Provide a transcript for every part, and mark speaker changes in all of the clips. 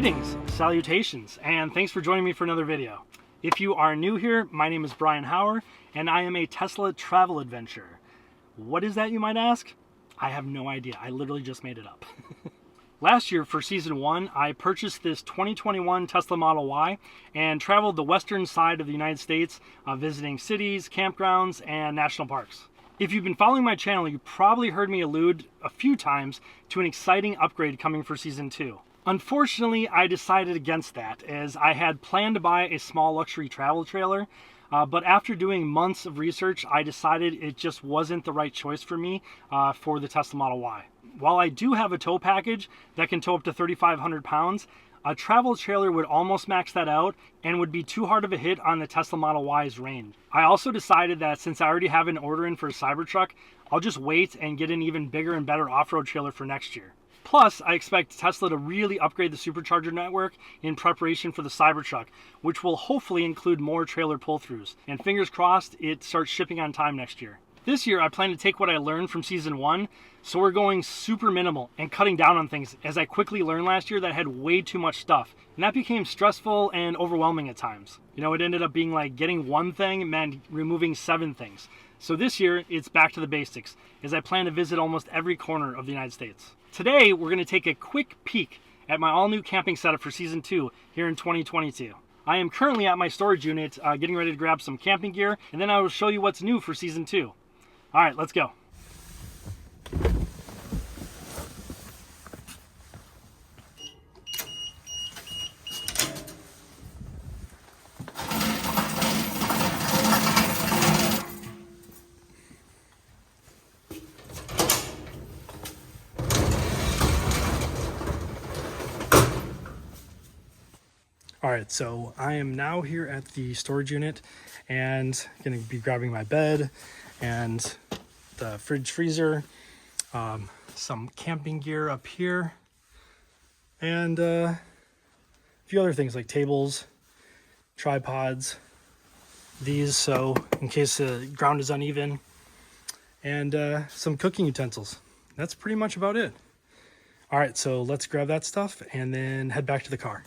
Speaker 1: Greetings, salutations, and thanks for joining me for another video. If you are new here, my name is Bryan Hauer, and I am a Tesla travel adventurer. What is that, you might ask? I have no idea. I literally just made it up. Last year, for season 1, I purchased this 2021 Tesla Model Y and traveled the western side of the United States, visiting cities, campgrounds, and national parks. If you've been following my channel, you probably heard me allude a few times to an exciting upgrade coming for season 2. Unfortunately, I decided against that, as I had planned to buy a small luxury travel trailer, but after doing months of research, I decided it just wasn't the right choice for me for the Tesla Model Y. While I do have a tow package that can tow up to 3,500 pounds, a travel trailer would almost max that out and would be too hard of a hit on the Tesla Model Y's range. I also decided that since I already have an order in for a Cybertruck, I'll just wait and get an even bigger and better off-road trailer for next year. Plus, I expect Tesla to really upgrade the supercharger network in preparation for the Cybertruck, which will hopefully include more trailer pull-throughs. And fingers crossed, it starts shipping on time next year. This year, I plan to take what I learned from season 1, so we're going super minimal and cutting down on things, as I quickly learned last year that I had way too much stuff. And that became stressful and overwhelming at times. You know, it ended up being like getting one thing meant removing 7 things. So this year, it's back to the basics, as I plan to visit almost every corner of the United States. Today, we're going to take a quick peek at my all-new camping setup for season 2 here in 2022. I am currently at my storage unit getting ready to grab some camping gear, and then I will show you what's new for season 2. All right, let's go. All right, so I am now here at the storage unit and gonna be grabbing my bed and the fridge freezer, some camping gear up here, and a few other things like tables, tripods, these so in case the ground is uneven, and some cooking utensils. That's pretty much about it. All right, so let's grab that stuff and then head back to the car.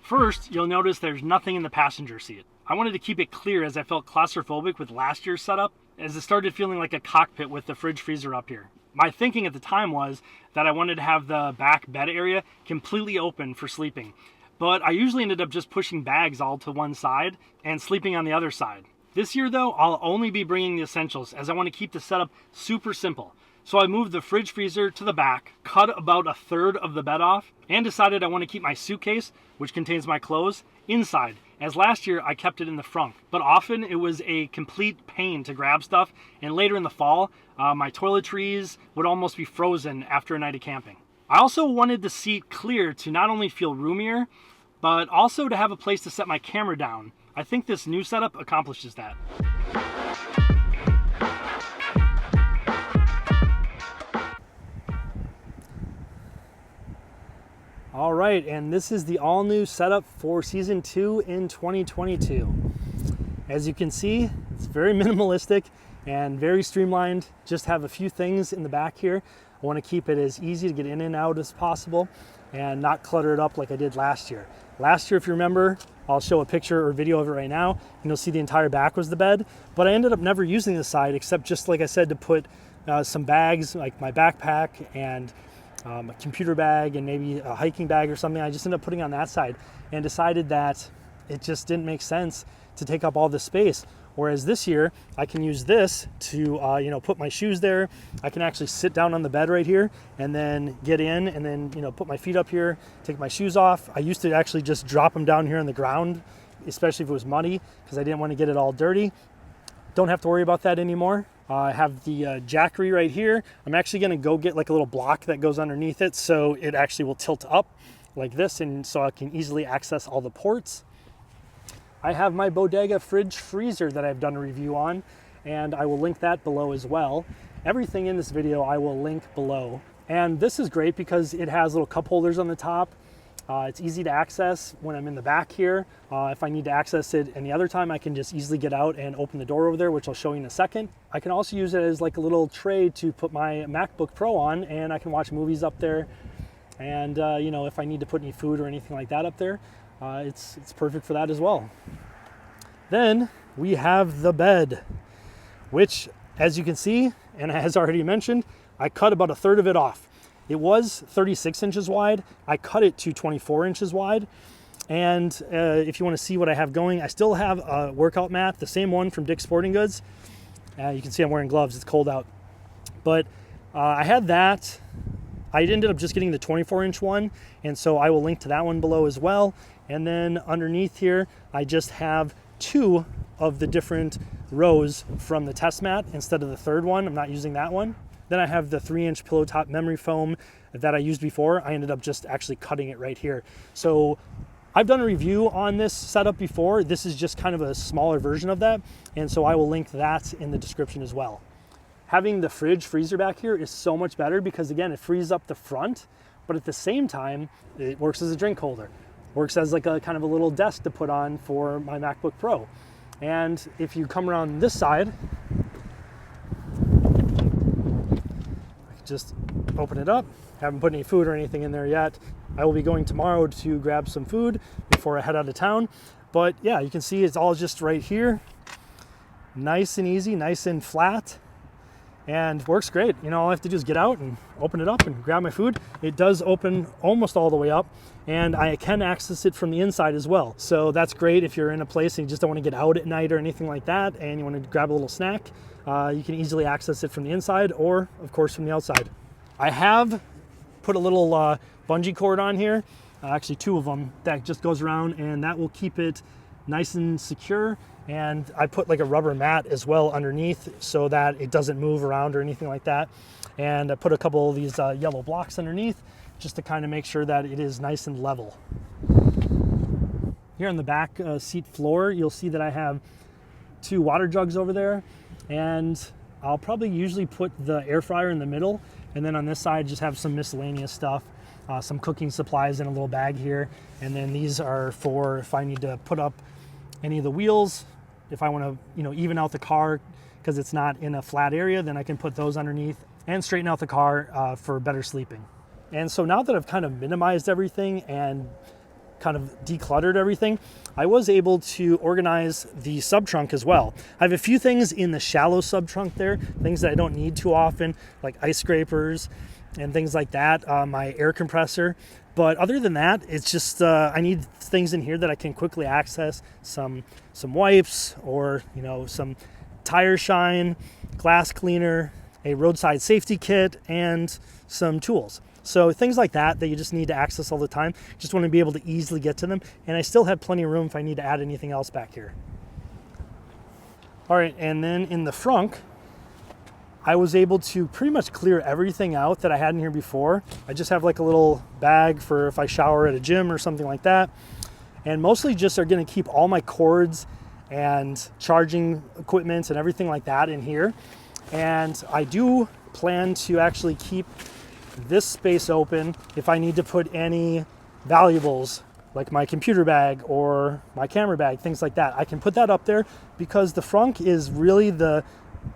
Speaker 1: First, you'll notice there's nothing in the passenger seat. I wanted to keep it clear as I felt claustrophobic with last year's setup, as it started feeling like a cockpit with the fridge freezer up here. My thinking at the time was that I wanted to have the back bed area completely open for sleeping, but I usually ended up just pushing bags all to one side and sleeping on the other side. This year though, I'll only be bringing the essentials, as I want to keep the setup super simple. So I moved the fridge freezer to the back, cut about 1/3 of the bed off, and decided I want to keep my suitcase, which contains my clothes, inside, as last year I kept it in the front. But often it was a complete pain to grab stuff, and later in the fall, my toiletries would almost be frozen after a night of camping. I also wanted the seat clear to not only feel roomier, but also to have a place to set my camera down. I think this new setup accomplishes that. All right, and this is the all-new setup for season 2 in 2022. As you can see, it's very minimalistic and very streamlined. Just have a few things in the back here. I want to keep it as easy to get in and out as possible and not clutter it up like I did last year. Last year, if you remember, I'll show a picture or video of it right now, and you'll see the entire back was the bed, but I ended up never using the side except just like I said, to put some bags like my backpack and a computer bag and maybe a hiking bag or something. I just ended up putting on that side and decided that it just didn't make sense to take up all this space. Whereas this year, I can use this to put my shoes there. I can actually sit down on the bed right here and then get in and then put my feet up here, take my shoes off. I used to actually just drop them down here on the ground, especially if it was muddy, because I didn't want to get it all dirty. Don't have to worry about that anymore. I have the jackery right here. I'm actually going to go get like a little block that goes underneath it so it actually will tilt up like this, and so I can easily access all the ports. I have my Bodega fridge freezer that I've done a review on, and I will link that below as well. Everything in this video I will link below. And this is great because it has little cup holders on the top. It's easy to access when I'm in the back here. If I need to access it any other time, I can just easily get out and open the door over there, which I'll show you in a second. I can also use it as like a little tray to put my MacBook Pro on, and I can watch movies up there. And you know, if I need to put any food or anything like that up there, it's perfect for that as well. Then we have the bed, which, as you can see, and as already mentioned, I cut about a third of it off. It was 36 inches wide. I cut it to 24 inches wide. And if you want to see what I have going, I still have a workout mat, the same one from Dick's Sporting Goods. You can see I'm wearing gloves, it's cold out. But I had that. I ended up just getting the 24-inch one, and so I will link to that one below as well. And then underneath here, I just have 2 of the different rows from the test mat instead of the third one. I'm not using that one. Then I have the 3-inch pillow top memory foam that I used before. I ended up just actually cutting it right here. So I've done a review on this setup before. This is just kind of a smaller version of that, and so I will link that in the description as well. Having the fridge freezer back here is so much better because, again, it frees up the front, but at the same time, it works as a drink holder. Works as like a kind of a little desk to put on for my MacBook Pro. And if you come around this side, just open it up. Haven't put any food or anything in there yet. I will be going tomorrow to grab some food before I head out of town. But yeah, you can see it's all just right here. Nice and easy, nice and flat, and works great. You know, all I have to do is get out and open it up and grab my food. It does open almost all the way up, and I can access it from the inside as well. So that's great if you're in a place and you just don't want to get out at night or anything like that, and you want to grab a little snack. You can easily access it from the inside or, of course, from the outside. I have put a little bungee cord on here, actually 2 of them, that just goes around, and that will keep it nice and secure. And I put like a rubber mat as well underneath so that it doesn't move around or anything like that. And I put a couple of these yellow blocks underneath just to kind of make sure that it is nice and level. Here on the back seat floor, you'll see that I have 2 water jugs over there, and I'll probably usually put the air fryer in the middle, and then on this side just have some miscellaneous stuff, some cooking supplies in a little bag here, and then these are for if I need to put up any of the wheels, if I want to, you know, even out the car because it's not in a flat area, then I can put those underneath and straighten out the car for better sleeping. And so now that I've kind of minimized everything and kind of decluttered everything, I was able to organize the sub trunk as well. I have a few things in the shallow sub trunk there, things that I don't need too often, like ice scrapers and things like that, my air compressor. But other than that, it's just I need things in here that I can quickly access, some wipes, or you know, some tire shine, glass cleaner, a roadside safety kit, and some tools. So things like that you just need to access all the time. Just want to be able to easily get to them. And I still have plenty of room if I need to add anything else back here. All right, and then in the front, I was able to pretty much clear everything out that I had in here before. I just have like a little bag for if I shower at a gym or something like that. And mostly just are going to keep all my cords and charging equipment and everything like that in here. And I do plan to actually keep this space open if I need to put any valuables like my computer bag or my camera bag, things like that. I can put that up there because the front is really the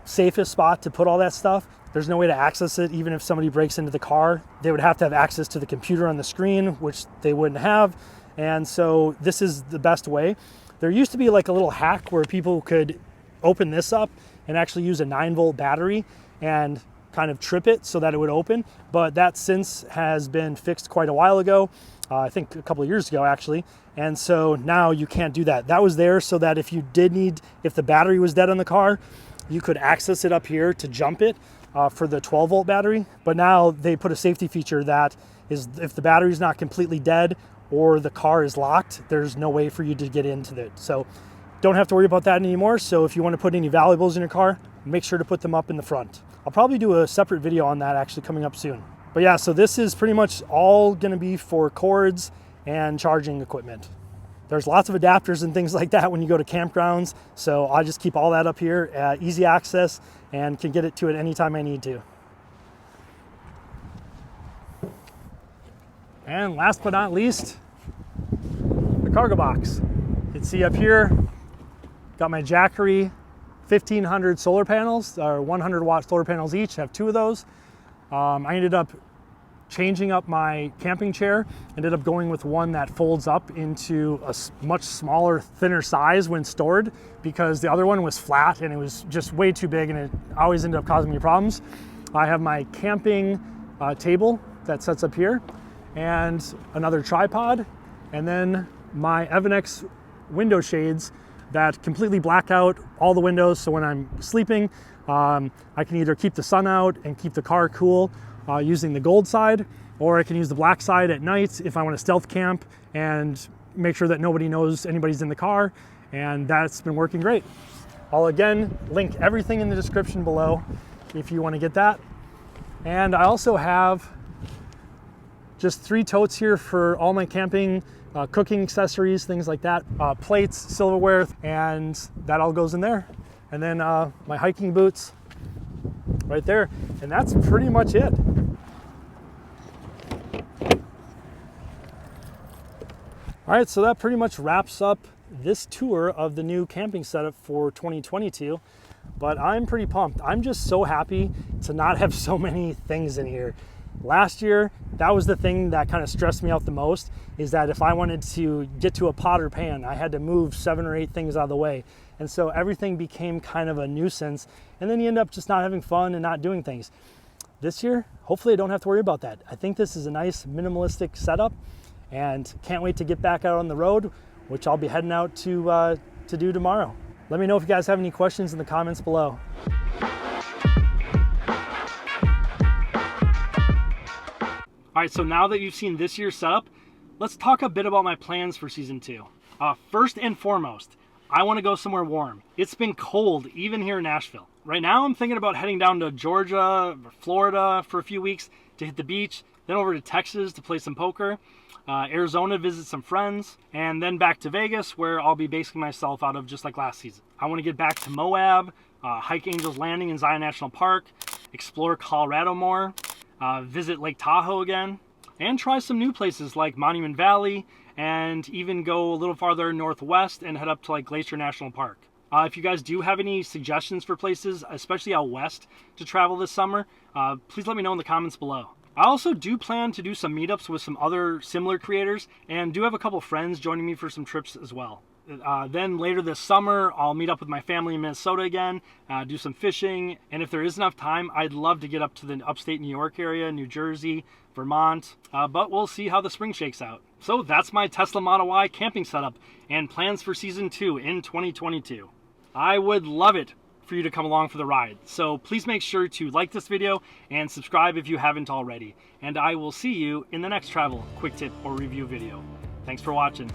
Speaker 1: safest spot to put all that stuff. There's no way to access it. Even if somebody breaks into the car, they would have to have access to the computer on the screen, which they wouldn't have. And so this is the best way. There used to be like a little hack where people could open this up and actually use a 9-volt battery and kind of trip it so that it would open, but that since has been fixed quite a while ago, I think a couple of years ago actually, and so now you can't do that. That was there so that if you did need, if the battery was dead on the car, you could access it up here to jump it for the 12-volt battery, but now they put a safety feature that is if the battery is not completely dead or the car is locked, there's no way for you to get into it. So don't have to worry about that anymore. So if you want to put any valuables in your car, make sure to put them up in the front. I'll probably do a separate video on that actually coming up soon. But yeah, so this is pretty much all going to be for cords and charging equipment. There's lots of adapters and things like that when you go to campgrounds. So I'll just keep all that up here, easy access, and can get it to it anytime I need to. And last but not least, the cargo box. You can see up here, got my Jackery 1500 solar panels, or 100 watt solar panels each, have 2 of those. I ended up changing up my camping chair, ended up going with one that folds up into a much smaller, thinner size when stored, because the other one was flat and it was just way too big and it always ended up causing me problems. I have my camping table that sets up here and another tripod, and then my Evanex window shades that completely black out all the windows, so when I'm sleeping, I can either keep the sun out and keep the car cool using the gold side, or I can use the black side at night if I want to stealth camp and make sure that nobody knows anybody's in the car, and that's been working great. I'll again link everything in the description below if you want to get that. And I also have just 3 totes here for all my camping cooking accessories, things like that, plates, silverware, and that all goes in there. And then my hiking boots right there, and that's pretty much it. All right, so that pretty much wraps up this tour of the new camping setup for 2022, but I'm pretty pumped. I'm just so happy to not have so many things in here. Last year, that was the thing that kind of stressed me out the most, is that if I wanted to get to a pot or pan, I had to move 7 or 8 things out of the way. And so everything became kind of a nuisance, and then you end up just not having fun and not doing things. This year, hopefully I don't have to worry about that. I think this is a nice minimalistic setup, and can't wait to get back out on the road, which I'll be heading out to do tomorrow. Let me know if you guys have any questions in the comments below. All right, so now that you've seen this year's setup, let's talk a bit about my plans for season 2. First and foremost, I want to go somewhere warm. It's been cold even here in Nashville. Right now I'm thinking about heading down to Georgia, Florida for a few weeks to hit the beach, then over to Texas to play some poker, Arizona to visit some friends, and then back to Vegas, where I'll be basing myself out of just like last season. I want to get back to Moab, hike Angel's Landing in Zion National Park, explore Colorado more, visit Lake Tahoe again, and try some new places like Monument Valley, and even go a little farther northwest and head up to like Glacier National Park. If you guys do have any suggestions for places, especially out west, to travel this summer, please let me know in the comments below. I also do plan to do some meetups with some other similar creators, and do have a couple friends joining me for some trips as well. Then later this summer, I'll meet up with my family in Minnesota again, do some fishing, and if there is enough time, I'd love to get up to the upstate New York area, New Jersey, Vermont, but we'll see how the spring shakes out. So that's my Tesla Model Y camping setup and plans for season 2 in 2022. I would love it for you to come along for the ride. So please make sure to like this video and subscribe if you haven't already. And I will see you in the next travel, quick tip, or review video. Thanks for watching.